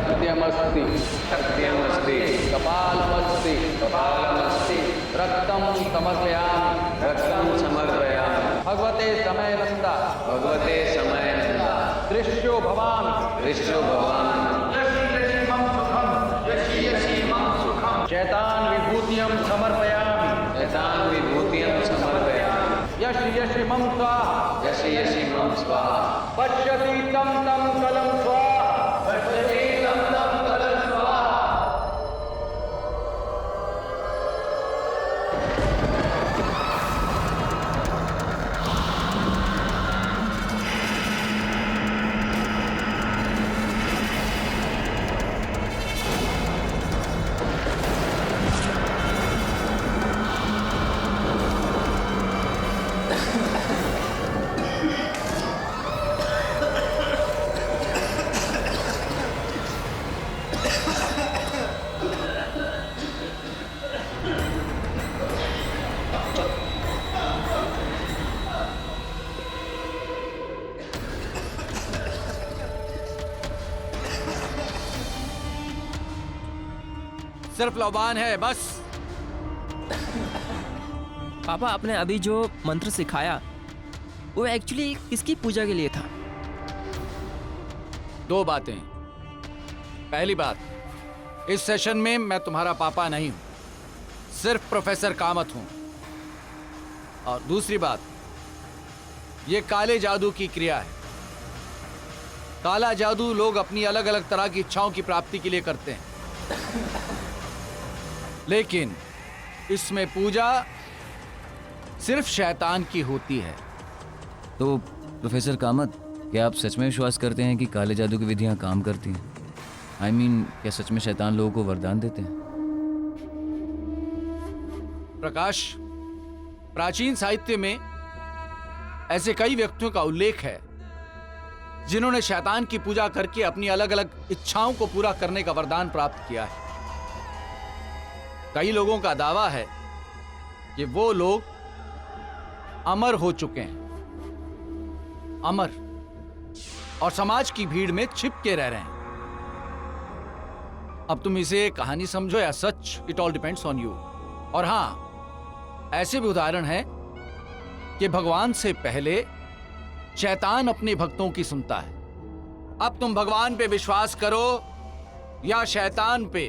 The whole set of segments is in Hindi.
सत्यमस्ति सत्यमस्ति कपालमस्ति कपालमस्ति रक्तं समर्पयामि रक्तं समर्पयामि भगवते समयनन्दा भगवते समयनन्दा दृश्यो भवामि दृश्यो भवामि शैतान विभूतियं समर्पयामि शैतान विभूतियं समर्पयामि यश यश मम स्वाहा यशि यशि मम स्वाहा पश्यति तं तं कलं स्वाहा पश्यति तं तं कलं स्वाहा। सिर्फ लौबान है बस। पापा आपने अभी जो मंत्र सिखाया वो एक्चुअली किसकी पूजा के लिए था? दो बातें। पहली बात, इस सेशन में मैं तुम्हारा पापा नहीं हूं, सिर्फ प्रोफेसर कामत हूं। और दूसरी बात, ये काले जादू की क्रिया है। काला जादू लोग अपनी अलग अलग तरह की इच्छाओं की प्राप्ति के लिए करते हैं, लेकिन इसमें पूजा सिर्फ शैतान की होती है। तो प्रोफेसर कामत, क्या आप सच में विश्वास करते हैं कि काले जादू की विधियां काम करती हैं? I mean, क्या सच में शैतान लोगों को वरदान देते हैं? प्रकाश, प्राचीन साहित्य में ऐसे कई व्यक्तियों का उल्लेख है जिन्होंने शैतान की पूजा करके अपनी अलग अलग इच्छाओं को पूरा करने का वरदान प्राप्त किया है। कई लोगों का दावा है कि वो लोग अमर हो चुके हैं, अमर, और समाज की भीड़ में छिप के रह रहे हैं। अब तुम इसे कहानी समझो या सच, it all depends on you. और हां, ऐसे भी उदाहरण हैं कि भगवान से पहले शैतान अपने भक्तों की सुनता है। अब तुम भगवान पे विश्वास करो या शैतान पे,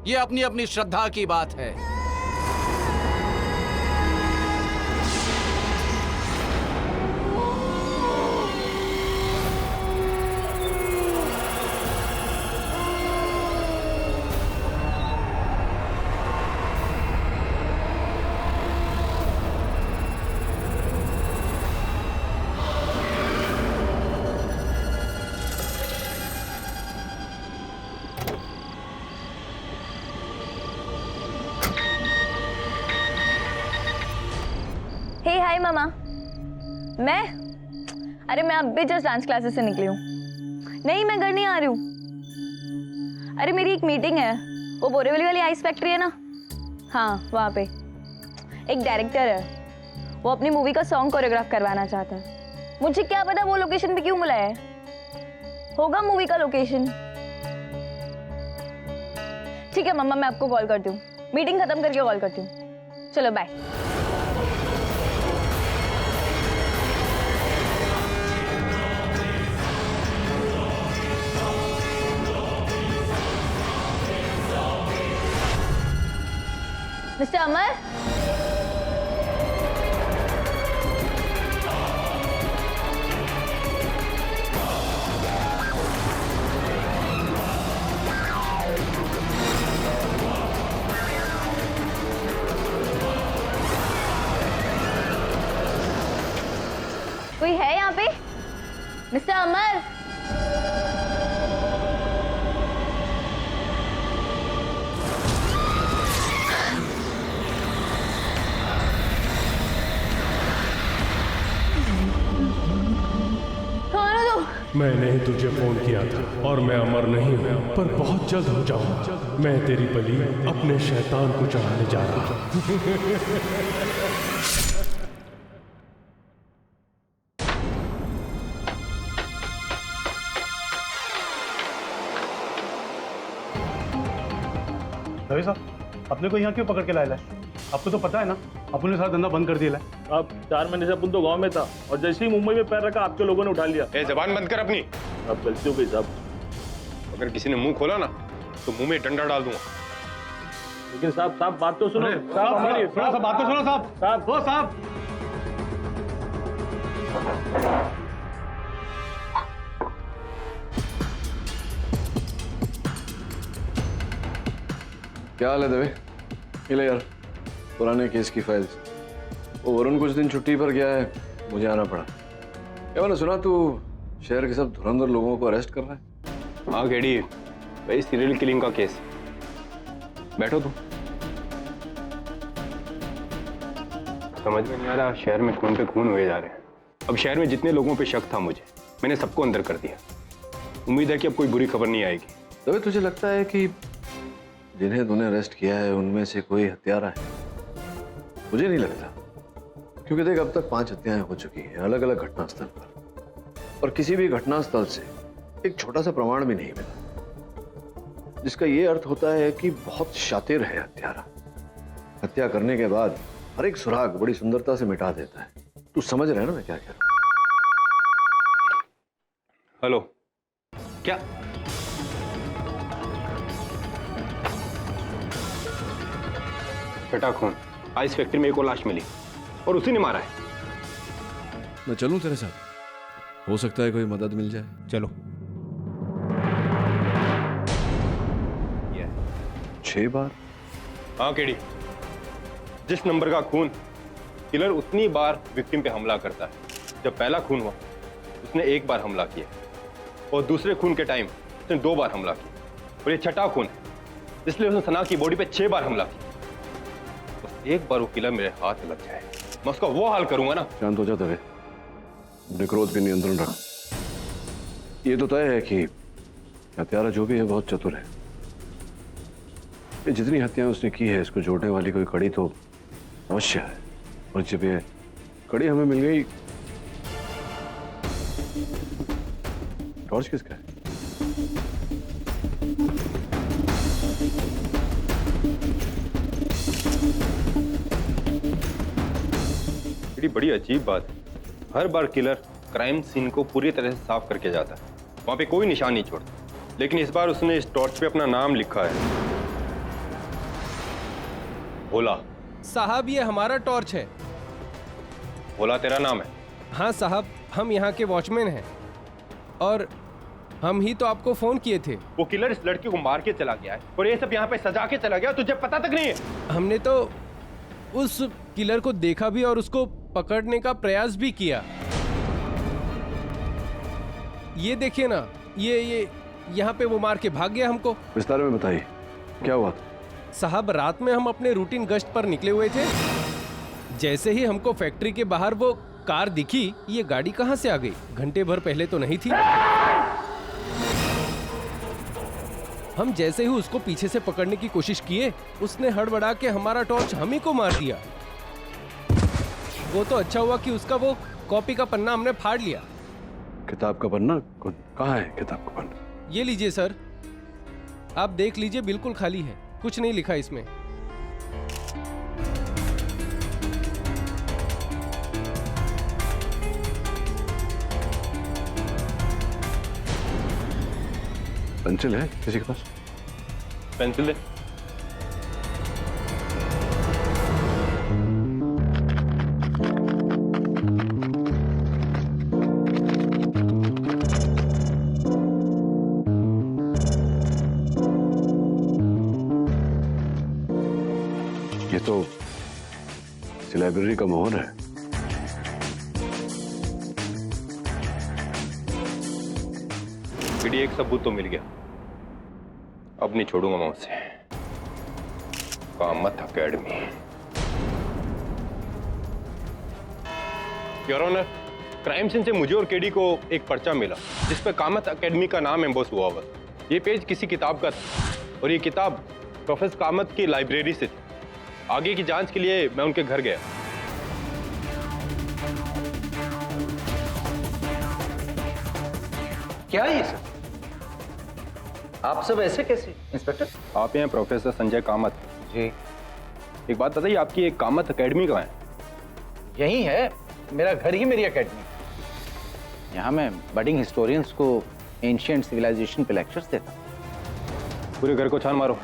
ये अपनी अपनी श्रद्धा की बात है। हाय मामा। अरे मैं अब भी जस्ट डांस क्लासेस से निकली हूँ। नहीं, मैं घर नहीं आ रही हूँ। अरे मेरी एक मीटिंग है, वो बोरीवली वाली आइस फैक्ट्री है ना, हाँ वहाँ पे। एक डायरेक्टर है, वो अपनी मूवी का सॉन्ग कोरियोग्राफ करवाना चाहता है। मुझे क्या पता वो लोकेशन पे क्यों बुलाया है, होगा मूवी का लोकेशन। ठीक है मम्मा, मैं आपको कॉल करती हूँ, मीटिंग खत्म करके कॉल करती हूँ। चलो बाय। मिस्टर अमर, कोई है यहाँ पे? मिस्टर अमर, मैंने ही तुझे फोन किया था और मैं अमर नहीं हूँ, पर बहुत जल्द हो जाऊंगा। मैं तेरी बलि अपने शैतान को चढ़ाने जा रहा हूँ। रवि साहब, अपने को यहाँ क्यों पकड़ के लाया है? आपको तो पता है ना, अपन ने सारा धंधा बंद कर दिया है। अब 4 महीने से अपन तो गांव में था और जैसे ही मुंबई में पैर रखा आपके लोगों ने उठा लिया। ए, जबान बंद कर अपनी। अब गलती हो गई साहब। अगर किसी ने मुंह खोला ना तो मुंह में डंडा डाल दूंगा। लेकिन साहब बात तो सुनो। साहब हमारी थोड़ा सा बात तो सुनो साहब। साहब ओ साहब, क्या हाल है दवे? ये ले यार पुराने केस की फाइल्स। वो वरुण कुछ दिन छुट्टी पर गया है, मुझे आना पड़ा। क्या मैंने सुना तू शहर के सब धुरंधर लोगों को अरेस्ट कर रहा है? हाँ केडी, भाई सीरियल किलिंग का केस। बैठो तुम। समझ में नहीं आ रहा, शहर में खून पे खून हुए जा रहे हैं। अब शहर में जितने लोगों पे शक था मुझे, मैंने सबको अंदर कर दिया। उम्मीद है कि अब कोई बुरी खबर नहीं आएगी। दवे तुझे लगता है कि जिन्हें तूने अरेस्ट किया है उनमें से कोई हत्यारा है? मुझे नहीं लगता, क्योंकि देख अब तक 5 हत्याएं हो चुकी हैं अलग अलग घटनास्थल पर, और किसी भी घटनास्थल से एक छोटा सा प्रमाण भी नहीं मिला, जिसका यह अर्थ होता है कि बहुत शातिर है हत्यारा। हत्या करने के बाद हर एक सुराग बड़ी सुंदरता से मिटा देता है। तू समझ रहा है ना मैं क्या कह रहा हूं? हेलो, क्या छठा खून? आइस फैक्ट्री में एक और लाश मिली और उसी ने मारा है। मैं चलूं तेरे साथ? हो सकता है कोई मदद मिल जाए। चलो। 6 बार? हाँ केडी, जिस नंबर का खून, किलर उतनी बार विक्टिम पे हमला करता है। जब पहला खून हुआ उसने 1 बार हमला किया और दूसरे खून के टाइम उसने 2 बार हमला किया, और ये छठा खून है इसलिए उसने सना की बॉडी पे 6 बार हमला किया। बस एक बार वो किलर मेरे हाथ लग जाए, मैं उसका वो हाल करूंगा ना। शांत हो जा दवे, अपने क्रोध पे नियंत्रण रख। ये तो तय है कि हत्यारा जो भी है बहुत चतुर है। ये जितनी हत्याएं उसने की है, इसको जोड़ने वाली कोई कड़ी तो अवश्य है, और जब ये कड़ी हमें मिल गई। टॉर्च किसका है? बड़ी अजीब बात है, हर बार किलर क्राइम सीन को पूरी तरह से साफ करके जाता है, वहां पे कोई निशान नहीं छोड़ता, लेकिन इस बार उसने इस टॉर्च पे अपना नाम लिखा है, भोला। साहब ये हमारा टॉर्च है। भोला तेरा नाम है? हाँ साहब, हम यहाँ के वॉचमैन हैं और हम ही तो आपको फोन किए थे। वो किलर इस लड़की को मार के चला गया है और ये सब यहाँ पे सजा के चला गया, तुझे पता तक नहीं है? हमने तो उस किलर को देखा भी और उसको पकड़ने का प्रयास भी किया। ये देखिए ना, ये यहाँ पे वो मार के भाग गया हमको। विस्तार में बताइए क्या हुआ? साहब रात में हम अपने रूटीन गश्त पर निकले हुए थे, जैसे ही हमको फैक्ट्री के बाहर वो कार दिखी, ये गाड़ी कहाँ से आ गई? घंटे भर पहले तो नहीं थी। हम जैसे ही उसको पीछे से पकड़ने की कोशिश किए, उसने हड़बड़ा के हमारा टॉर्च हम ही को मार दिया। वो तो अच्छा हुआ कि उसका वो कॉपी का पन्ना हमने फाड़ लिया। किताब का पन्ना? कहाँ है किताब का पन्ना? ये लीजिए सर, आप देख लीजिए, बिल्कुल खाली है, कुछ नहीं लिखा इसमें। पेंसिल है किसी के पास? पेंसिल है? ये तो लाइब्रेरी का मोहर है। एक सबूत तो मिल गया, अब नहीं छोड़ूंगा मैं उसे। Kamat academy. Your honour, crime scene से मुझे और केडी को एक पर्चा मिला जिस पर कामत एकेडमी का नाम एम्बोस हुआ हुआ। ये पेज किसी किताब का था और ये किताब प्रोफेसर कामत की लाइब्रेरी से थी। आगे की जांच के लिए मैं उनके घर गया। क्या है ये सब? आप सब ऐसे कैसे इंस्पेक्टर? आप हैं प्रोफेसर संजय कामत जी। एक बात बताइए, आपकी एक कामत एकेडमी कहाँ है? यही है, मेरा घर ही मेरी एकेडमी। यहाँ मैं बडिंग हिस्टोरियंस को एंशिएंट सिविलाइजेशन पे लेक्चर्स देता हूँ। पूरे घर को छान मारो।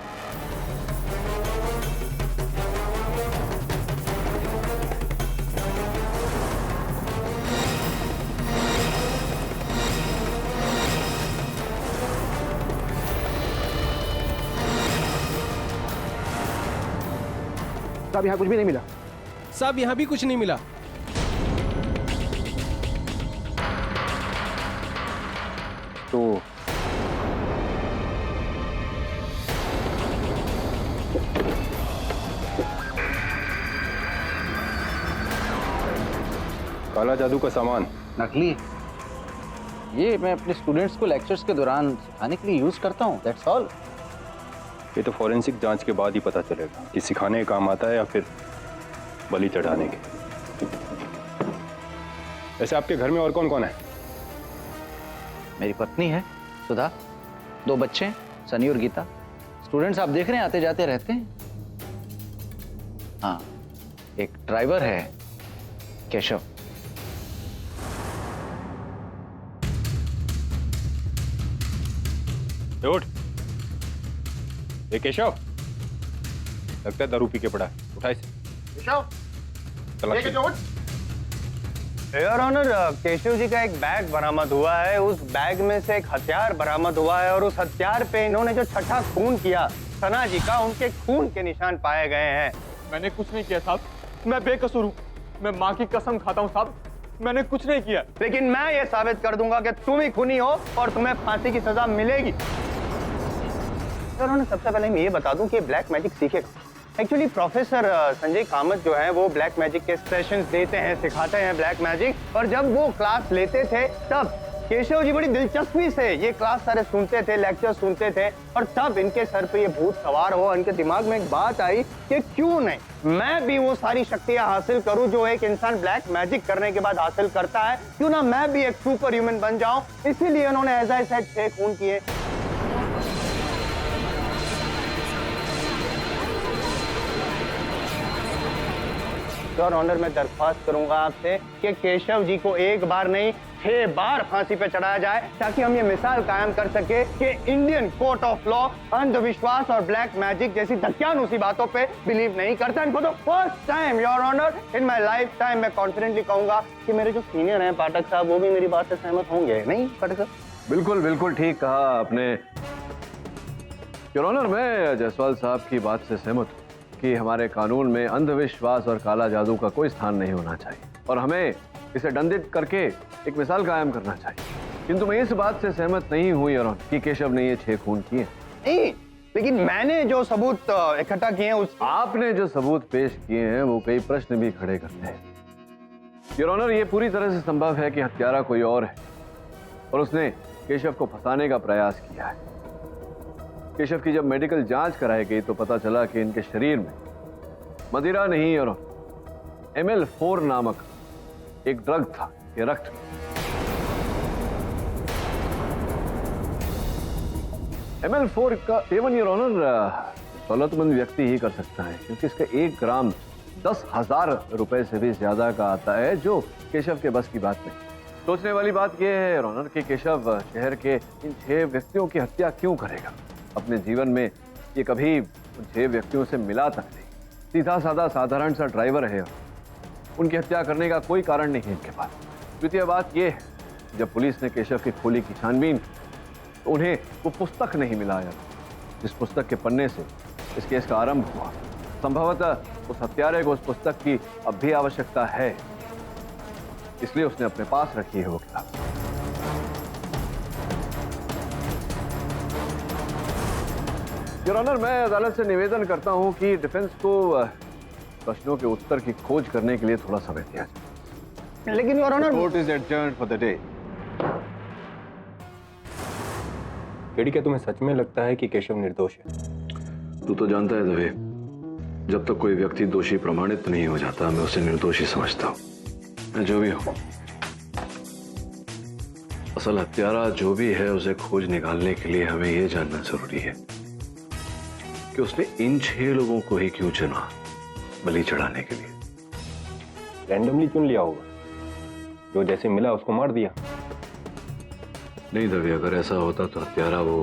साहब यहाँ कुछ भी नहीं मिला। साहब यहाँ भी कुछ नहीं मिला। तो काला जादू का सामान नकली। ये मैं अपने स्टूडेंट्स को लेक्चर्स के दौरान सिखाने के लिए यूज करता हूँ, दैट्स ऑल। ये तो फॉरेंसिक जांच के बाद ही पता चलेगा कि सिखाने के काम आता है या फिर बलि चढ़ाने के। वैसे आपके घर में और कौन कौन है? मेरी पत्नी है सुधा, 2 बच्चे हैं सनी और गीता। स्टूडेंट्स आप देख रहे हैं आते जाते रहते हैं। हाँ, एक ड्राइवर है केशव। उठ। ये केशव लगता है दारू पी के पड़ा है, उठा इसे। योर ऑनर, केशव जी का एक बैग बरामद हुआ है। उस बैग में से एक हथियार बरामद हुआ है और उस हथियार पे इन्होंने जो छठा खून किया सना जी का, उनके खून के निशान पाए गए हैं। मैंने कुछ नहीं किया साहब, मैं बेकसूर हूँ। मैं माँ की कसम खाता हूँ साहब, मैंने कुछ नहीं किया। लेकिन मैं ये साबित कर दूंगा कि तुम ही खूनी हो और तुम्हें फांसी की सजा मिलेगी। उन्होंने सबसे पहले मैं ये बता दूं कि ब्लैक मैजिक सीखेगा। एक्चुअली प्रोफेसर संजय कामत जो है वो ब्लैक मैजिक के सेशंस देते हैं, सिखाते हैं ब्लैक मैजिक। और जब वो क्लास लेते थे तब केशव जी बड़ी दिलचस्पी से ये क्लास सारे सुनते थे, लेक्चर सुनते थे। और तब इनके सर पे ये भूत सवार हो, इनके दिमाग में एक बात आई कि क्यों नहीं मैं भी वो सारी शक्तियां हासिल करूं जो एक इंसान ब्लैक मैजिक करने के बाद हासिल करता है। क्यों ना मैं भी एक सुपर ह्यूमन बन जाऊं। इसीलिए उन्होंने एज आई सेड 6 खून किए। योर ऑनर, मैं दरख्वास्त करूंगा आपसे कि केशव जी को एक बार नहीं 6 बार फांसी पे चढ़ाया जाए, ताकि हम ये मिसाल कायम कर सके कि इंडियन कोर्ट ऑफ लॉ अंधविश्वास और ब्लैक मैजिक जैसी धक्यानुसी बातों पे बिलीव नहीं करता। इनको तो first time your honour in my lifetime मैं कॉन्फिडेंटली कहूंगा कि मेरे जो सीनियर हैं पाठक साहब, वो भी मेरी बात से सहमत होंगे। नहीं पाठक साहब? बिल्कुल बिल्कुल ठीक कहा आपने योर ऑनर। मैं जायसवाल साहब की बात से सहमत हूँ कि हमारे कानून में अंधविश्वास और काला जादू का कोई स्थान नहीं होना चाहिए और हमें इसे दंडित करके एक मिसाल कायम करना चाहिए। किंतु मैं इस बात से सहमत नहीं हुई योर ऑनर कि केशव ने ये 6 खून किए। नहीं, लेकिन मैंने जो सबूत इकट्ठा किए हैं उस आपने जो सबूत पेश किए हैं वो कई प्रश्न भी खड़े करते हैं योर ऑनर। ये पूरी तरह से संभव है कि हत्यारा कोई और है और उसने केशव को फंसाने का प्रयास किया है। केशव की जब मेडिकल जांच कराई गई तो पता चला कि इनके शरीर में मदिरा नहीं और ML4 नामक एक ड्रग था, ये रक्त। ML4 का सेवन योर ऑनर दौलतमंद व्यक्ति ही कर सकता है, क्योंकि इसका 1 ग्राम 10,000 रुपए से भी ज्यादा का आता है, जो केशव के बस की बात नहीं। सोचने वाली बात यह है योर ऑनर कि केशव शहर के इन 6 व्यक्तियों की हत्या क्यों करेगा। अपने जीवन में ये कभी उन 6 व्यक्तियों से मिला तक नहीं। सीधा साधा साधारण सा ड्राइवर है, उनकी हत्या करने का कोई कारण नहीं है इनके पास। द्वितीय बात यह है, जब पुलिस ने केशव की खोली की छानबीन तो उन्हें वो पुस्तक नहीं मिला यार, जिस पुस्तक के पन्ने से इस केस का आरंभ हुआ। संभवतः उस हत्यारे को उस पुस्तक की अब भी आवश्यकता है, इसलिए उसने अपने पास रखी है वो किताब। योर ऑनर, मैं अदालत से निवेदन करता हूं कि डिफेंस को प्रश्नों के उत्तर की खोज करने के लिए थोड़ा समय दिया जाए। लेकिन your honour, court is adjourned for the day. KD, क्या तुम्हें सच में लगता है कि केशव निर्दोष है? तू तो जानता है दवे, जब तक कोई व्यक्ति दोषी प्रमाणित नहीं हो जाता मैं उसे निर्दोषी समझता हूं। मैं जो भी हूं, असल हत्यारा जो भी है उसे खोज निकालने के लिए हमें यह जानना जरूरी है कि उसने इन 6 लोगों को ही क्यों चुना बलि चढ़ाने के लिए। रैंडमली चुन लिया होगा, जो जैसे मिला उसको मार दिया। नहीं दवे, अगर ऐसा होता तो हत्यारा वो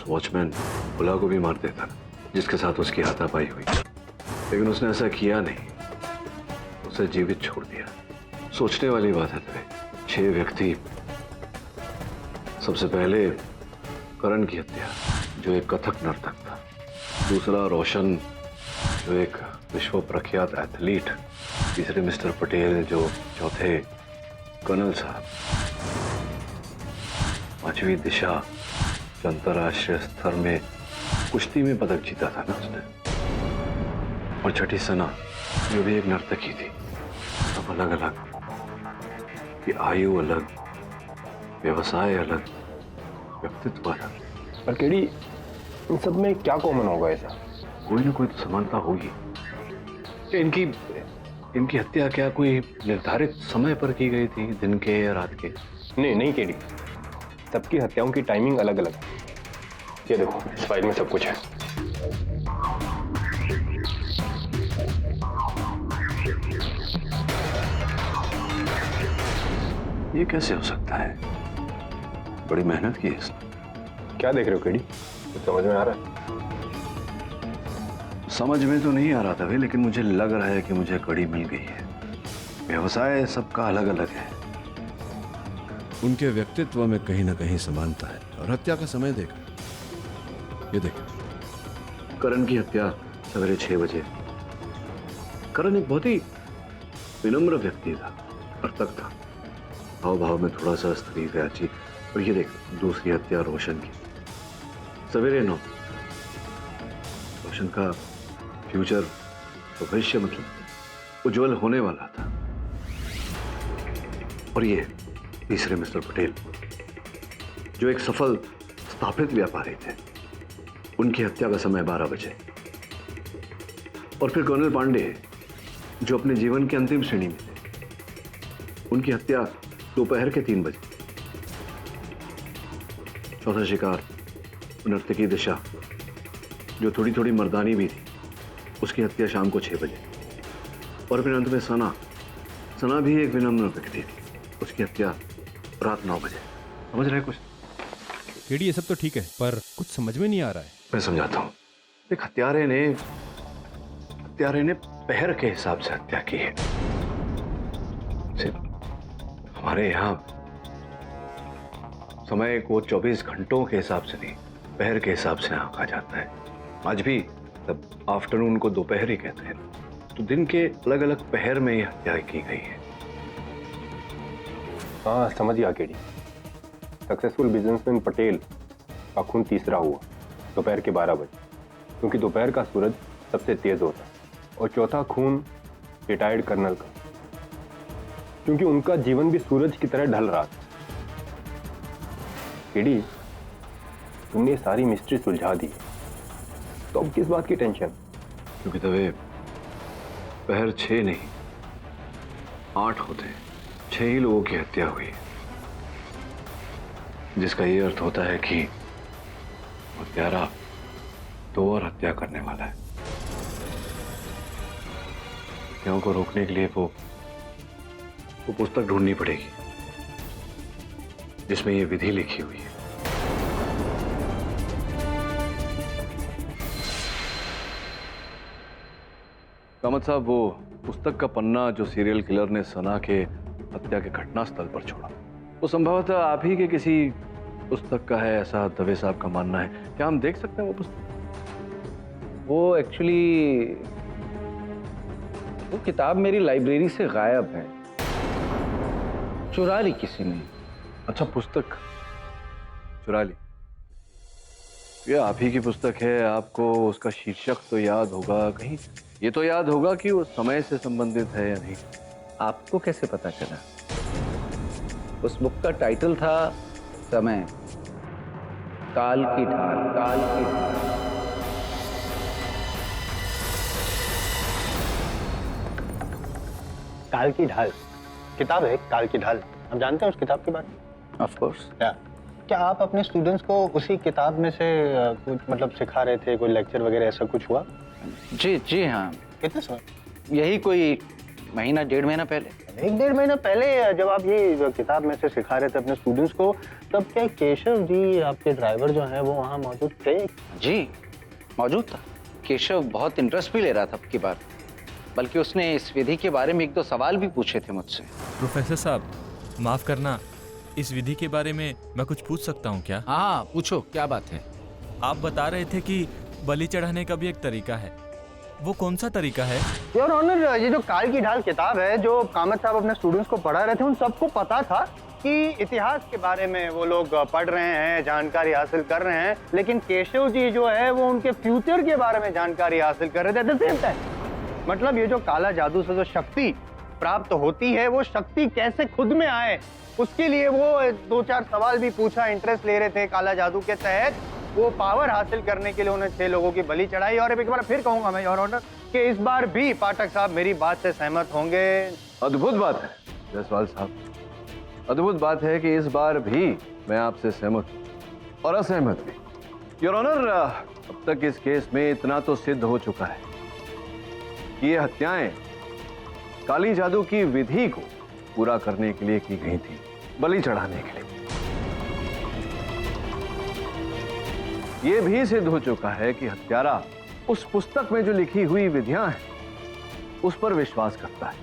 वॉचमैन भुला को भी मार देता जिसके साथ उसकी हाथापाई हुई, लेकिन उसने ऐसा किया नहीं, उसे जीवित छोड़ दिया। सोचने वाली बात है दवे। 6 व्यक्ति, सबसे पहले करण की हत्या जो एक कथक नर्तक था, दूसरा रोशन जो एक विश्व प्रख्यात एथलीट, तीसरे मिस्टर पटेल जो चौथे कर्नल साहब, पांचवी दिशा जो अंतर्राष्ट्रीय स्तर में कुश्ती में पदक जीता था ना उसने, और छठी सना जो भी एक नर्तकी थी। सब अलग अलग, कि आयु अलग, व्यवसाय अलग, व्यक्तित्व अलग। पर केडी, इन सब में क्या कॉमन होगा ऐसा? कोई ना कोई तो समानता होगी। इनकी हत्या क्या कोई निर्धारित समय पर की गई थी, दिन के या रात के? नहीं केडी, सबकी हत्याओं की टाइमिंग अलग अलग है। ये देखो, इस फाइल में सब कुछ है। ये कैसे हो सकता है? बड़ी मेहनत की है इसने। क्या देख रहे हो केडी? कुछ समझ में आ रहा है? समझ में तो नहीं आ रहा था भाई, लेकिन मुझे लग रहा है कि मुझे कड़ी मिल गई है। व्यवसाय सबका अलग अलग है, उनके व्यक्तित्व में कहीं ना कहीं समानता है। और हत्या का समय देखा, ये देखो। करण की हत्या सवेरे 6 बजे। करण एक बहुत ही विनम्र व्यक्ति था, नर्तक था, हाव भाव में थोड़ा सा स्त्री व्याची। और ये देख, दूसरी हत्या रोशन की सवेरे 9। रोशन का फ्यूचर, भविष्य मतलब उज्जवल होने वाला था। और ये तीसरे मिस्टर पटेल जो एक सफल स्थापित व्यापारी थे, उनकी हत्या का समय 12 बजे। और फिर कर्नल पांडे जो अपने जीवन के अंतिम श्रेणी में थे, उनकी हत्या दोपहर के 3 बजे। चौथा शिकार नर्तकी दिशा जो थोड़ी थोड़ी मर्दानी भी थी, उसकी हत्या शाम को 6 बजे। और फिर अंत में सना भी एक विनम्र व्यक्ति थी, उसकी हत्या रात 9 बजे। समझ रहे कुछ? केडी, ये सब तो ठीक है, पर कुछ समझ में नहीं आ रहा है। मैं समझाता हूं। एक हत्यारे ने पहर के हिसाब से हत्या की है। सिर्फ हमारे यहां समय को 24 घंटों के हिसाब से नहीं, पहर के हिसाब से आंका जाता है। आज भी तब आफ्टरनून को दोपहर ही कहते हैं, तो दिन के अलग अलग पहर में यह हत्या की गई है। हाँ, समझ गया केडी। सक्सेसफुल बिजनेसमैन पटेल का खून तीसरा हुआ दोपहर के 12 बजे, क्योंकि दोपहर का सूरज सबसे तेज होता है। और चौथा खून रिटायर्ड कर्नल का, क्योंकि उनका जीवन भी सूरज की तरह ढल रहा था। केडी, तुमने सारी मिस्ट्री सुलझा दी, तो अब किस बात की टेंशन? क्योंकि तवे पहर 6 नहीं 8 होते, 6 ही लोगों की हत्या हुई, जिसका ये अर्थ होता है कि हत्यारा 2 और हत्या करने वाला है। हत्याओं को रोकने के लिए वो पुस्तक ढूंढनी पड़ेगी जिसमें ये विधि लिखी हुई है। कामत साहब, वो पुस्तक का पन्ना जो सीरियल किलर ने सना के हत्या के घटना स्थल पर छोड़ा, वो संभवतः आप ही के किसी पुस्तक का है, ऐसा दवे साहब का मानना है। क्या हम देख सकते हैं वो पुस्तक? वो एक्चुअली वो किताब मेरी लाइब्रेरी से गायब है, चुरा ली किसी ने। अच्छा, पुस्तक चुरा ली? ये आप ही की पुस्तक है, आपको उसका शीर्षक तो याद होगा, कहीं ये तो याद होगा कि वो समय से संबंधित है या नहीं। आपको कैसे पता चला? उस बुक का टाइटल था समय, काल की ढाल, काल की ढाल। काल की ढाल किताब है, काल की ढाल। हम जानते हैं उस किताब के बारे में? Of course. क्या आप अपने स्टूडेंट्स को उसी किताब में से कुछ मतलब सिखा रहे थे, कोई लेक्चर वगैरह ऐसा कुछ हुआ? जी हाँ। कितने समय? यही कोई महीना 1.5 महीना पहले। 1-1.5 महीना पहले जब आप ये किताब में से सिखा रहे थे अपने स्टूडेंट्स को, तब क्या केशव जी आपके ड्राइवर जो हैं वो वहाँ मौजूद थे? जी मौजूद था। केशव बहुत इंटरेस्ट भी ले रहा था आपकी बात, बल्कि उसने इस विधि के बारे में 1-2 सवाल भी पूछे थे मुझसे। प्रोफेसर साहब माफ करना, इस विधि के बारे में मैं कुछ पूछ सकता हूँ क्या? हाँ पूछो, क्या बात है? आप बता रहे थे कि बलि चढ़ाने का भी एक तरीका है, वो कौन सा तरीका है? योर ऑनर, ये जो काल की ढाल किताब है जो कामत साहब अपने स्टूडेंट्स को पढ़ा रहे थे, उन सबको पता था कि इतिहास के बारे में वो लोग पढ़ रहे हैं, जानकारी हासिल कर रहे हैं, लेकिन केशव जी जो है वो उनके फ्यूचर के बारे में जानकारी हासिल कर रहे थे एट द सेम टाइम। मतलब ये जो काला जादू से जो शक्ति प्राप्त होती है, वो शक्ति कैसे खुद में आए, उसके लिए वो 2-4 सवाल भी पूछा, इंटरेस्ट ले रहे थे काला जादू के तहत। वो पावर हासिल करने के लिए उन्होंने 6 लोगों की बलि चढ़ाई। और एक बार फिर कहूंगा मैं योर ऑनर कि इस बार भी पाठक साहब मेरी बात से सहमत होंगे। अद्भुत बात है जायसवाल साहब, अद्भुत बात है कि इस बार भी मैं आपसे सहमत हूं और असहमत भी। योर ऑनर, अब तक इस केस में इतना तो सिद्ध हो चुका है कि ये हत्याएं काली जादू की विधि को पूरा करने के लिए की गई थी, बलि चढ़ाने के लिए। ये भी सिद्ध हो चुका है कि हत्यारा उस पुस्तक में जो लिखी हुई विधियां हैं उस पर विश्वास करता है,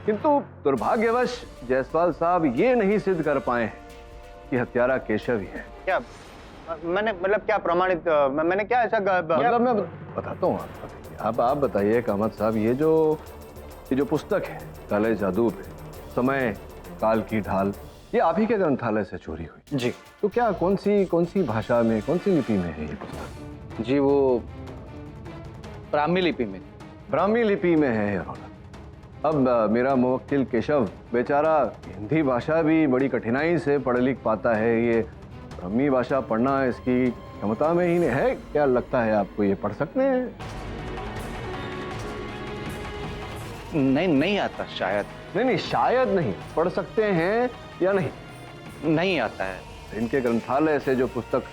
किंतु दुर्भाग्यवश जायसवाल साहब ये नहीं सिद्ध कर पाए हैं कि हत्यारा केशव ही है। क्या मैंने मतलब क्या प्रमाणित, मैंने क्या ऐसा मतलब मैं बताता हूँ आप बताइए कामत साहब, ये जो पुस्तक है काले जादू पे समय काल की ढाल, ये आप ही के ग्रंथालय से चोरी हुई? जी। तो क्या कौन सी भाषा में, कौन सी लिपि में है ये पुस्तक? जी वो ब्राह्मी लिपि में। ब्राह्मी लिपि में है यार। अब मेरा मुवक्किल केशव बेचारा हिंदी भाषा भी बड़ी कठिनाई से पढ़ लिख पाता है, ये ब्राह्मी भाषा पढ़ना इसकी क्षमता में ही नहीं है। क्या लगता है आपको, ये पढ़ सकते हैं? नहीं आता शायद। नहीं, शायद नहीं, पढ़ सकते हैं या नहीं? नहीं आता है। इनके ग्रंथालय से जो पुस्तक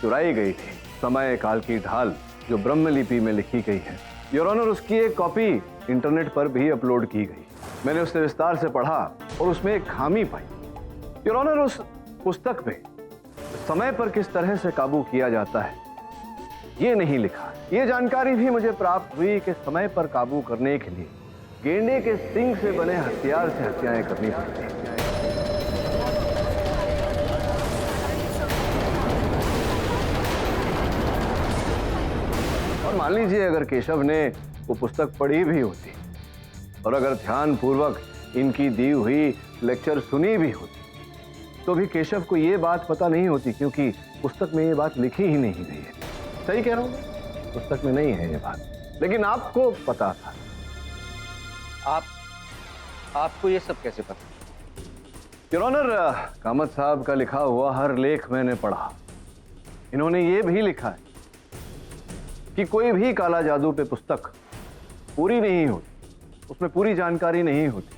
चुराई गई थी, समय काल की ढाल, जो ब्रह्म लिपि में लिखी गई है, योर ऑनर, उसकी एक कॉपी इंटरनेट पर भी अपलोड की गई। मैंने उसे विस्तार से पढ़ा और उसमें एक खामी पाई। योर ऑनर, उस पुस्तक में समय पर किस तरह से काबू किया जाता है ये नहीं लिखा। ये जानकारी भी मुझे प्राप्त हुई कि समय पर काबू करने के लिए गेंडे के सींग से बने हथियार से हत्याएं करनी पड़ती हैं। और मान लीजिए अगर केशव ने वो पुस्तक पढ़ी भी होती और अगर ध्यान पूर्वक इनकी दी हुई लेक्चर सुनी भी होती, तो भी केशव को ये बात पता नहीं होती, क्योंकि पुस्तक में ये बात लिखी ही नहीं गई है। सही कह रहा हूँ, पुस्तक में नहीं है ये बात, लेकिन आपको पता था। आपको ये सब कैसे पता? योर ऑनर, कामत साहब का लिखा हुआ हर लेख मैंने पढ़ा। इन्होंने ये भी लिखा है कि कोई भी काला जादू पे पुस्तक पूरी नहीं होती, उसमें पूरी जानकारी नहीं होती।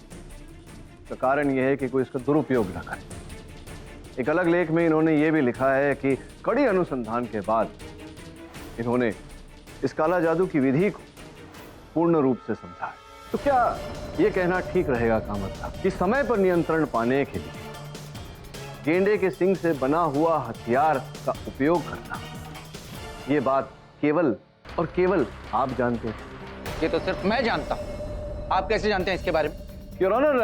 इसका कारण यह है कि कोई इसका दुरुपयोग न करे। एक अलग लेख में इन्होंने ये भी लिखा है कि कड़ी अनुसंधान के बाद इन्होंने इस काला जादू की विधि को पूर्ण रूप से समझा है। तो क्या ये कहना ठीक रहेगा कामत साहब कि समय पर नियंत्रण पाने के लिए गेंडे के सींग से बना हुआ हथियार का उपयोग करना, ये बात केवल और केवल आप जानते हैं? ये तो सिर्फ मैं जानता हूं, आप कैसे जानते हैं इसके बारे में? योर ऑनर,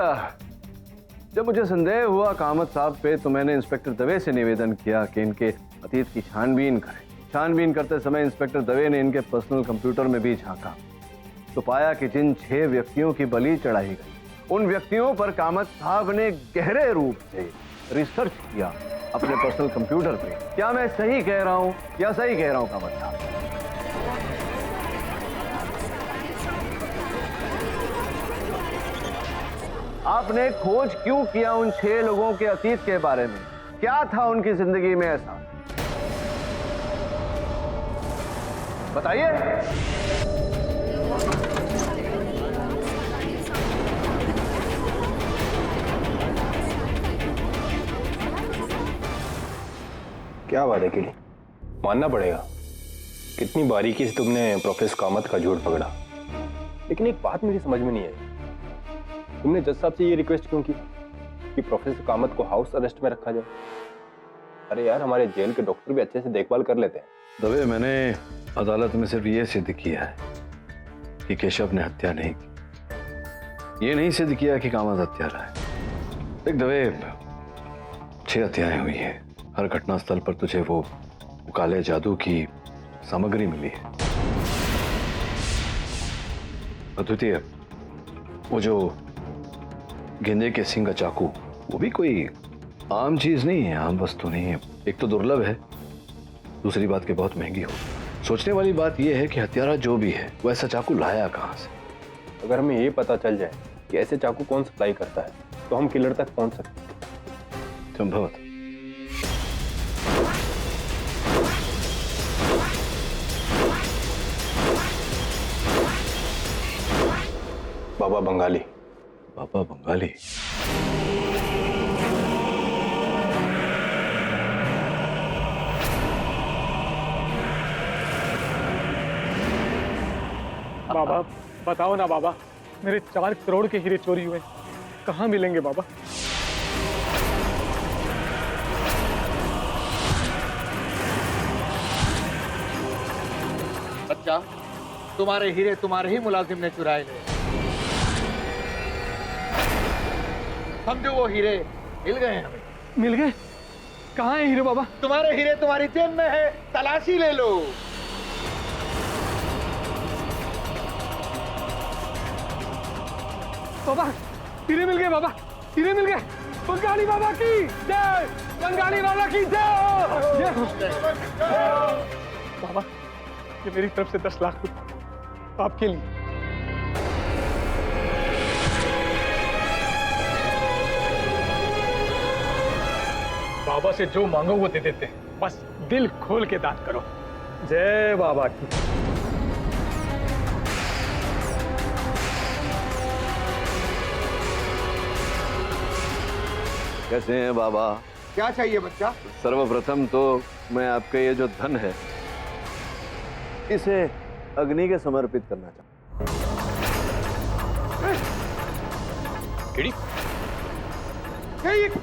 जब मुझे संदेह हुआ कामत साहब पे, तो मैंने इंस्पेक्टर दवे से निवेदन किया कि इनके अतीत की छानबीन करें। छानबीन करते समय इंस्पेक्टर दवे ने इनके पर्सनल कंप्यूटर में भी झांका, तो पाया कि जिन 6 व्यक्तियों की बलि चढ़ाई गई, उन व्यक्तियों पर कामत साहब ने गहरे रूप से रिसर्च किया अपने पर्सनल कंप्यूटर पे। क्या मैं सही कह रहा हूं या सही कह रहा हूं कामत साहब? आपने खोज क्यों किया उन 6 लोगों के अतीत के बारे में? क्या था उनकी जिंदगी में ऐसा, बताइए। क्या बात है केडी, मानना पड़ेगा कितनी बारीकी से तुमने प्रोफेसर कामत का झूठ पकड़ा। लेकिन एक बात मेरी समझ में नहीं आई, तुमने जज साहब से ये रिक्वेस्ट क्यों की कि प्रोफेसर कामत को हाउस अरेस्ट में रखा जाए? अरे यार, हमारे जेल के डॉक्टर भी अच्छे से देखभाल कर लेते हैं। दवे, मैंने अदालत में सिर्फ ये सिद्ध किया है कि केशव ने हत्या नहीं की, ये नहीं सिद्ध किया कि कामत हत्यारा है। देख दवे, 6 हत्याएं हुई हैं। हर घटनास्थल पर तुझे वो काले जादू की सामग्री मिली है। अद्वितीय, वो जो गेंदे के सिंह का चाकू, वो भी कोई आम चीज नहीं है, आम वस्तु नहीं है। एक तो दुर्लभ है, दूसरी बात कि बहुत महंगी हो। सोचने वाली बात यह है कि हत्यारा जो भी है वो ऐसा चाकू लाया कहां से। अगर हमें ये पता चल जाए कि ऐसे चाकू कौन सप्लाई करता है तो हम किलर तक पहुंच सकते हैं। संभवत। बाबा बंगाली। बाबा बंगाली? बाबा बताओ ना बाबा, मेरे 4 करोड़ के हीरे चोरी हुए, कहाँ मिलेंगे बाबा? बच्चा, तुम्हारे हीरे तुम्हारे ही मुलाजिम ने चुराए ले। समझो वो हीरे मिल गए हमें। मिल गए? कहाँ है हीरे बाबा? तुम्हारे हीरे तुम्हारी जेब में है, तलाशी ले लो। बाबा हीरे मिल गए, बाबा हीरे मिल गए। बंगाली बाबा की जय, बंगाली बाबा की जय। बाबा, ये मेरी तरफ से 10 लाख रुपए आपके लिए। बाबा से जो मांगो वो दे देते हैं, बस दिल खोल के दान करो। जय बाबा की। कैसे हैं बाबा? क्या चाहिए बच्चा? सर्वप्रथम तो मैं आपका ये जो धन है इसे अग्नि के समर्पित करना चाहता हूं।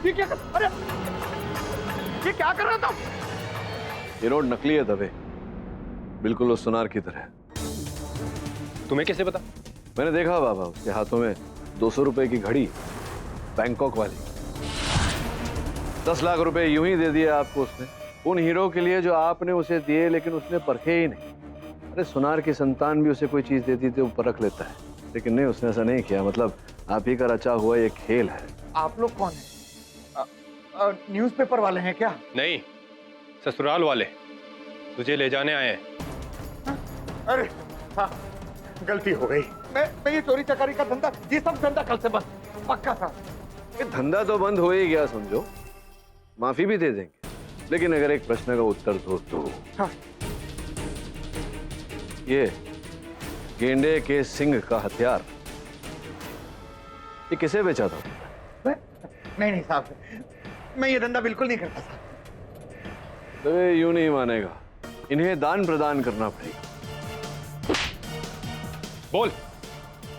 ये क्या कर? अरे ये क्या कर रहा था? ये नोट नकली है दवे, बिल्कुल उस सुनार की तरह। तुम्हें कैसे पता? मैंने देखा बाबा, उसके हाथों में 200 रुपए की घड़ी, बैंकॉक वाली। 10 लाख रुपए यूं ही दे दिए आपको उसने, उन हीरो के लिए जो आपने उसे दिए, लेकिन उसने परखे ही नहीं। अरे सुनार की संतान भी उसे कोई चीज देती थी वो परख लेता है, लेकिन नहीं, उसने ऐसा नहीं किया। मतलब आप ही का रचा हुआ ये खेल है। आप लोग कौन है? न्यूज़पेपर वाले हैं क्या? नहीं, ससुराल वाले तुझे ले जाने आए हैं। अरे हाँ, गलती हो गई। मैं ये चोरी चकारी का धंधा, ये सब धंधा कल से बंद, पक्का था। ये धंधा तो बंद हो ही गया समझो, माफी भी दे देंगे, लेकिन अगर एक प्रश्न का उत्तर दो तो। हाँ। ये गेंडे के सिंह का हथियार ये किसे बेचा था? नहीं साहब, मैं ये धंधा बिल्कुल नहीं करता साहब। तो यूं नहीं मानेगा, इन्हें दान प्रदान करना पड़ेगा। बोल,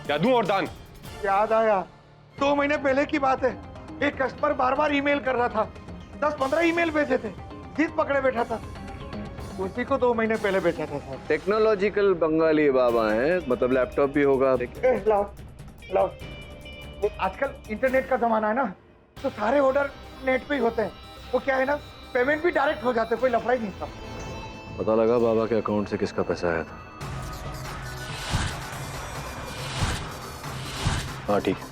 क्या दूं और दान? याद आया, 2 महीने पहले की बात है। एक कस्टमर बार-बार ईमेल कर रहा था, 10-15 ईमेल भेजे थे, जीत पकड़े बैठा था, उसी को 2 महीने पहले बेचा था साहब। टेक्नोलॉजिकल बंगाली बाबा हैं, मतलब लैपटॉप भी होगा। लाओ, वो आजकल इंटरनेट का जमाना है ना, तो सारे ऑर्डर नेट पे ही होते हैं। वो क्या है ना, पेमेंट भी डायरेक्ट हो जाते, कोई लफड़ा ही नहीं था। पता लगा बाबा के अकाउंट से किसका पैसा आया था? हाँ ठीक है,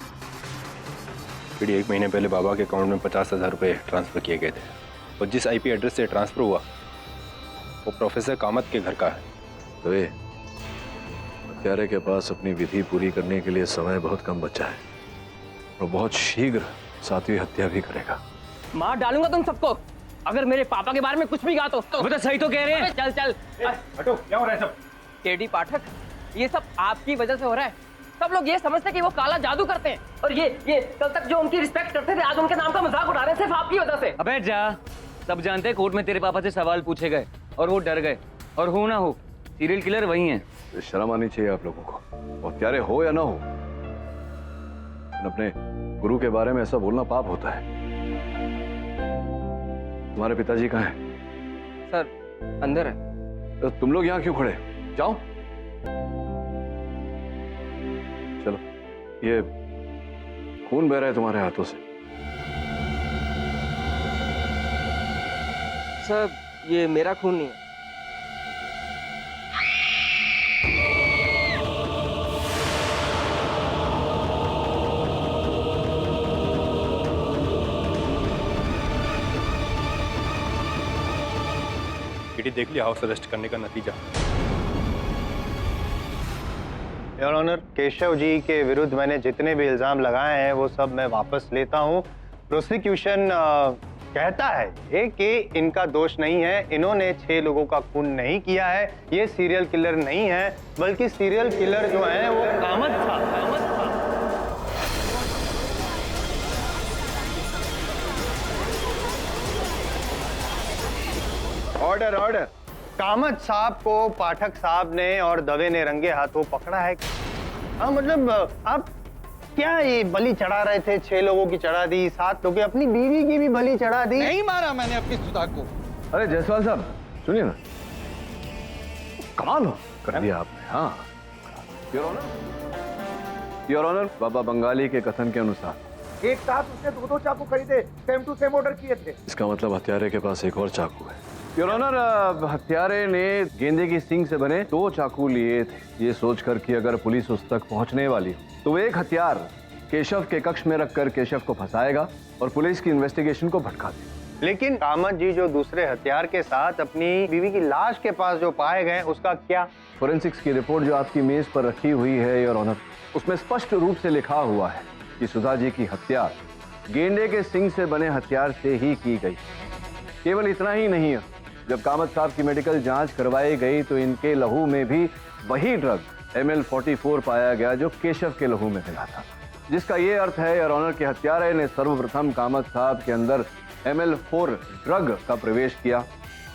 फिर 1 महीने पहले बाबा के अकाउंट में 50,000 रुपए ट्रांसफर किए गए थे, और जिस IP एड्रेस से ट्रांसफर हुआ वो प्रोफेसर कामत के घर का है। तो ये हत्यारे के पास अपनी विधि पूरी करने के लिए समय बहुत कम बचा है, और बहुत शीघ्र 7वीं हत्या भी करेगा। मार डालूंगा तुम सबको अगर मेरे पापा के बारे में कुछ भी कहा तो। वो तो सही तो कह रहे हैं। चल चल हटो, क्या हो रहा है सब? केडी पाठक, ये सब आपकी वजह से हो रहा है। सब लोग ये समझते हैं कि वो काला जादू करते हैं, और ये कल तक जो उनकी रिस्पेक्ट करते थे आज उनके नाम का मजाक उड़ा रहे हैं सिर्फ आपकी वजह से। अबे जा, सब जानते हैं कोर्ट में तेरे पापा से सवाल पूछे गए और वो डर गए, और हो ना हो सीरियल किलर वही है। शर्म आनी चाहिए आप लोगों को, और हत्यारे हो या ना हो, अपने गुरु के बारे में ऐसा बोलना पाप होता है। तुम्हारे पिताजी कहाँ हैं? सर अंदर है। तो तुम लोग यहाँ क्यों खड़े? जाओ चलो, ये खून बह रहा है तुम्हारे हाथों से। सर ये मेरा खून नहीं है। देख लिया हाउस अरेस्ट करने का नतीजा। योर ऑनर, केशव जी के विरुद्ध मैंने जितने भी इल्जाम लगाए हैं वो सब मैं वापस लेता हूं। प्रोसिक्यूशन कहता है ये कि इनका दोष नहीं है, इन्होंने 6 लोगों का खून नहीं किया है, ये सीरियल किलर नहीं है, बल्कि सीरियल किलर जो है वो कामत था। Order order. कामत साहब को पाठक साहब ने और दवे ने रंगे हाथों पकड़ा है। हाँ मतलब आप क्या ये बलि चढ़ा रहे थे? 6 लोगों की चढ़ा दी, 7 लोगों की, अपनी बीवी की भी बलि चढ़ा दी। नहीं मारा मैंने अपनी सुधा को। अरे जायसवाल साहब सुनिए ना, कमाल कर दिया आपने। हाँ योर ऑनर, बाबा बंगाली के कथन के अनुसार एक साथ उसने 2-2 चाकू खरीदे, सेम टू सेम ऑर्डर किए थे। इसका मतलब हत्यारे के पास एक और चाकू है। योर ऑनर, हत्यारे ने गेंदे की सींग से बने 2 चाकू लिए थे, ये सोचकर कि अगर पुलिस उस तक पहुंचने वाली हो तो वो एक हथियार केशव के कक्ष में रखकर केशव को फंसाएगा और पुलिस की इन्वेस्टिगेशन को भटका देगा। लेकिन कामत जी जो दूसरे हथियार के साथ अपनी बीवी की लाश के पास जो पाए गए, उसका क्या? फोरेंसिक्स की रिपोर्ट जो आपकी मेज पर रखी हुई है योर ऑनर, उसमें स्पष्ट रूप से लिखा हुआ है कि सुधा जी की हत्या गेंडे के सींग से बने हथियार से ही की गई। केवल इतना ही नहीं है, जब कामत साहब की मेडिकल जांच करवाई गई तो इनके लहू में भी वही ड्रग ML44 पाया गया जो केशव के लहू में मिला था, जिसका ये अर्थ है योर ऑनर के हत्यारे ने सर्वप्रथम कामत साहब के अंदर ML4 ड्रग का प्रवेश किया।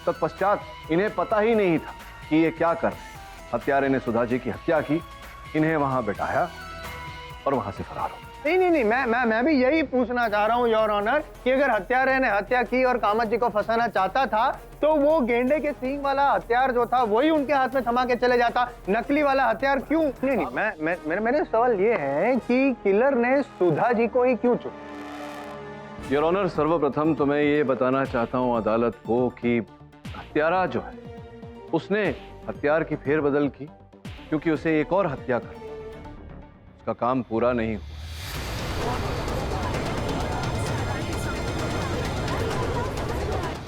तत्पश्चात इन्हें पता ही नहीं था कि ये क्या कर रहे। हत्यारे ने सुधा जी की हत्या की, इन्हें वहां बिठाया और वहां से फरार हो। नहीं, मैं भी यही पूछना चाह रहा हूँ योर ऑनर कि अगर हत्यारे ने हत्या की और कामत जी को फंसाना चाहता था तो वो गेंडे के सींग वाला हथियार जो था वही उनके हाथ में थमा के चले जाता, नकली वाला हथियार क्यों? नहीं, मेरे सवाल ये है कि किलर ने सुधा जी को ही क्यों चुना? योर ऑनर, सर्वप्रथम तो मैं ये बताना चाहता हूँ अदालत को कि हत्यारा जो है उसने हथियार की फेरबदल की क्योंकि उसे एक और हत्या करनी, उसका काम पूरा नहीं हुआ।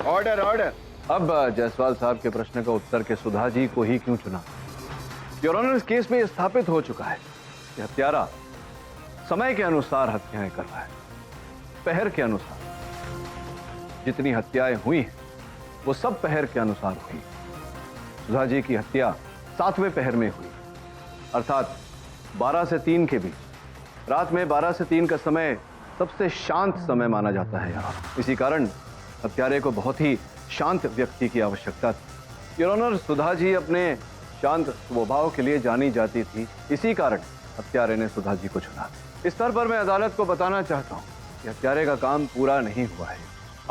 Order order. अब जायसवाल साहब के प्रश्न का उत्तर के सुधा जी को ही क्यों चुना? योर ऑनर, इस केस में यह स्थापित हो चुका है कि हत्यारा समय के अनुसार हत्याएं कर रहा है, पहर के अनुसार। जितनी हत्याएं हुई हैं वो सब पहर के अनुसार हुई। सुधा जी की हत्या 7वें पहर में हुई, अर्थात 12 से 3 के बीच। रात में 12 से 3 का समय सबसे शांत समय माना जाता है यहाँ। इसी कारण हत्यारे को बहुत ही शांत व्यक्ति की आवश्यकता थी। योर ऑनर, सुधा जी अपने शांत स्वभाव के लिए जानी जाती थी, इसी कारण हत्यारे ने सुधा जी को चुना। इस स्तर पर मैं अदालत को बताना चाहता हूँ कि हत्यारे का काम पूरा नहीं हुआ है।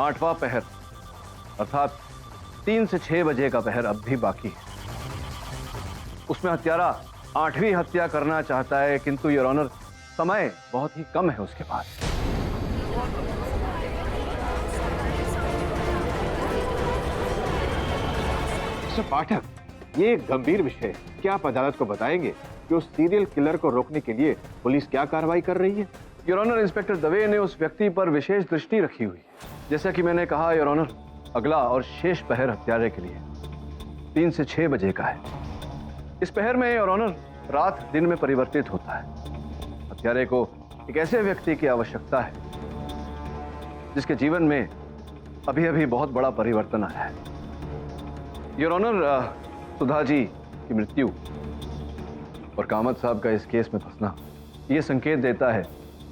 8वां पहर अर्थात 3 से 6 बजे का पहर अब भी बाकी है। उसमें हत्यारा 8वीं हत्या करना चाहता है, किंतु योर ऑनर समय बहुत ही कम है उसके पास। मिस्टर पाठक, ये एक गंभीर विषय है। क्या आप अदालत को बताएंगे कि उस सीरियल किलर को रोकने के लिए पुलिस क्या कार्रवाई कर रही है? योर ऑनर, इंस्पेक्टर दवे ने उस व्यक्ति पर विशेष दृष्टि रखी हुई है। जैसा कि मैंने कहा योर ऑनर, अगला और शेष पहर हत्यारे के लिए 3 से 6 बजे का है। इस पहर में योर ऑनर रात दिन में परिवर्तित होता है। हत्यारे को एक ऐसे व्यक्ति की आवश्यकता है जिसके जीवन में अभी अभी बहुत बड़ा परिवर्तन आया है। योर ऑनर, सुधा जी की मृत्यु और कामत साहब का इस केस में फंसना यह संकेत देता है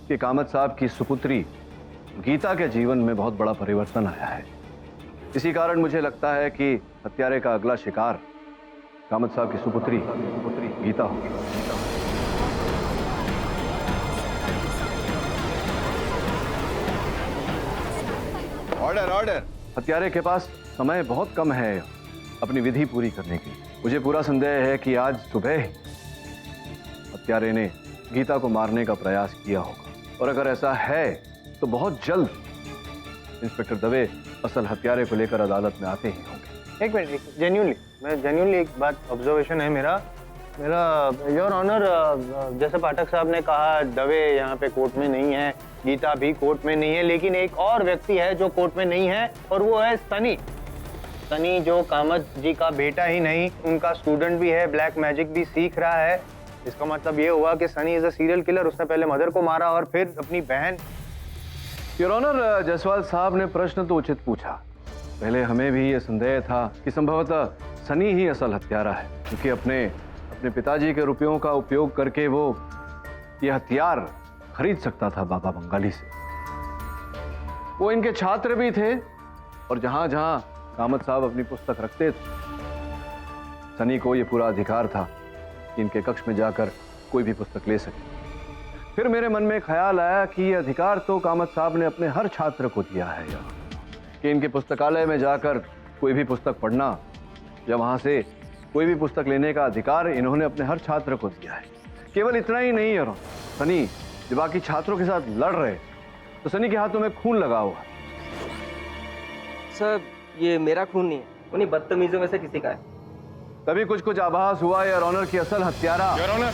कि कामत साहब की सुपुत्री गीता के जीवन में बहुत बड़ा परिवर्तन आया है। इसी कारण मुझे लगता है कि हत्यारे का अगला शिकार कामत साहब की सुपुत्री गीता होगी। Order order. हत्यारे के पास समय बहुत कम है अपनी विधि पूरी करने की। मुझे पूरा संदेह है कि आज सुबह हत्यारे ने गीता को मारने का प्रयास किया होगा, और अगर ऐसा है तो बहुत जल्द इंस्पेक्टर दवे असल हत्यारे को लेकर अदालत में आते ही होंगे। एक मिनट, जेन्युइनली एक बात ऑब्जर्वेशन है मेरा योर ऑनर, जैसे पाठक साहब ने कहा दवे यहाँ पे कोर्ट में नहीं है, गीता भी कोर्ट में नहीं है, लेकिन एक और व्यक्ति है जो कोर्ट में नहीं है और वो है सनी, जो कामत जी का बेटा ही नहीं उनका स्टूडेंट भी है, ब्लैक मैजिक भी सीख रहा है। इसका मतलब ये हुआ कि Sunny is a serial killer. उसने पहले मदर को मारा और फिर अपनी बहन। योर ऑनर, जायसवाल साहब ने प्रश्न तो उचित पूछा। पहले हमें भी ये संदेह था कि संभवतः सनी ही असल हत्यारा है, क्योंकि अपने पिताजी के रुपयों का उपयोग करके वो ये हथियार खरीद सकता था बाबा बंगाली से। वो इनके छात्र भी थे और जहां जहां कामत साहब अपनी पुस्तक रखते थे, सनी को ये पूरा अधिकार था कि इनके कक्ष में जाकर कोई भी पुस्तक ले सके। फिर मेरे मन में ख्याल आया कि ये अधिकार तो कामत साहब ने अपने हर छात्र को दिया है कि इनके पुस्तकालय में जाकर कोई भी पुस्तक पढ़ना या वहां से कोई भी पुस्तक लेने का अधिकार इन्होंने अपने हर छात्र को दिया है। केवल इतना ही नहीं है, सनी जब बाकी छात्रों के साथ लड़ रहे तो सनी के हाथों में खून लगा हुआ। सर ये मेरा खून नहीं है, उन्हीं बदतमीजों में से किसी का है। तभी कुछ आभास हुआ योर ऑनर की असल हत्यारा। योर ऑनर,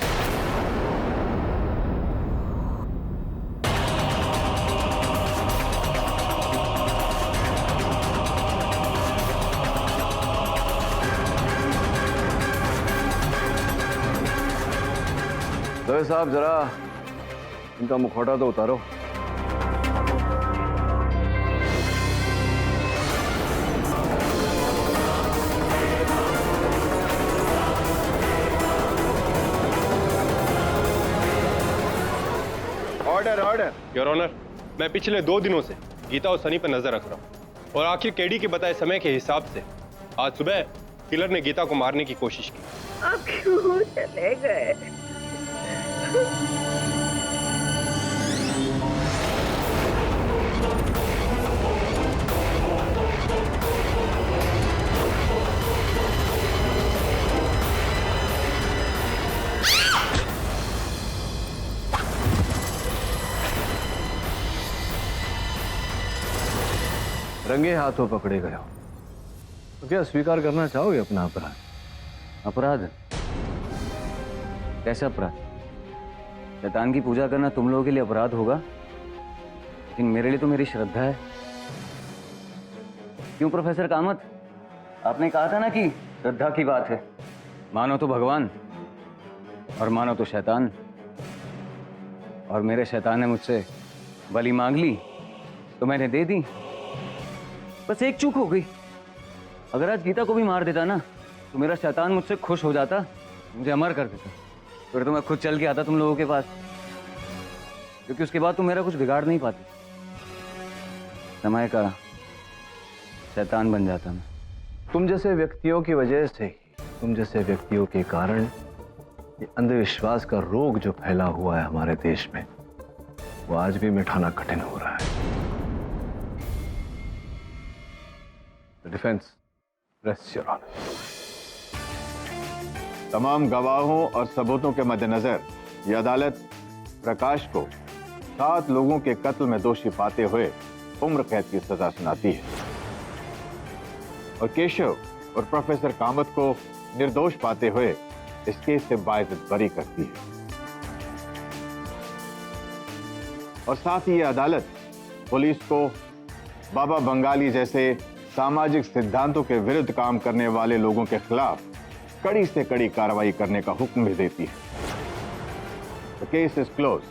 दवे साहब जरा इनका मुखौटा तो उतारो। ऑर्डर। योर ऑनर, मैं पिछले 2 दिनों से गीता और सनी पर नजर रख रहा हूँ और आखिर केडी के बताए समय के हिसाब से आज सुबह किलर ने गीता को मारने की कोशिश की। आप क्यों चले गए? रंगे हाथों पकड़े गए हो तो क्या स्वीकार करना चाहोगे अपना अपराध? अपराध? कैसा अपराध? शैतान की पूजा करना तुम लोगों के लिए अपराध होगा, लेकिन मेरे लिए तो मेरी श्रद्धा है। क्यों प्रोफेसर कामत, आपने कहा था ना कि श्रद्धा की बात है। मानो तो भगवान और मानो तो शैतान, और मेरे शैतान ने मुझसे बलि मांग ली तो मैंने दे दी। बस एक चूक हो गई, अगर आज गीता को भी मार देता ना तो मेरा शैतान मुझसे खुश हो जाता, मुझे अमर कर देता। फिर तो मैं खुद चल के आता तुम लोगों के पास, क्योंकि उसके बाद तुम मेरा कुछ बिगाड़ नहीं पाते। समय का शैतान बन जाता मैं। तुम जैसे व्यक्तियों की वजह से ही, तुम जैसे व्यक्तियों के कारण ये अंधविश्वास का रोग जो फैला हुआ है हमारे देश में, वो आज भी मिटाना कठिन हो रहा है। Defence rest your honour. तमाम गवाहों और सबूतों के मद्देनजर यह अदालत प्रकाश को 7 लोगों के कत्ल में दोषी पाते हुए उम्र कैद की सजा सुनाती है और केशव और प्रोफेसर कामत को निर्दोष पाते हुए इस केस से बाइज्जत बरी करती है। और साथ ही यह अदालत पुलिस को बाबा बंगाली जैसे सामाजिक सिद्धांतों के विरुद्ध काम करने वाले लोगों के खिलाफ कड़ी से कड़ी कार्रवाई करने का हुक्म भी देती है। The case is closed.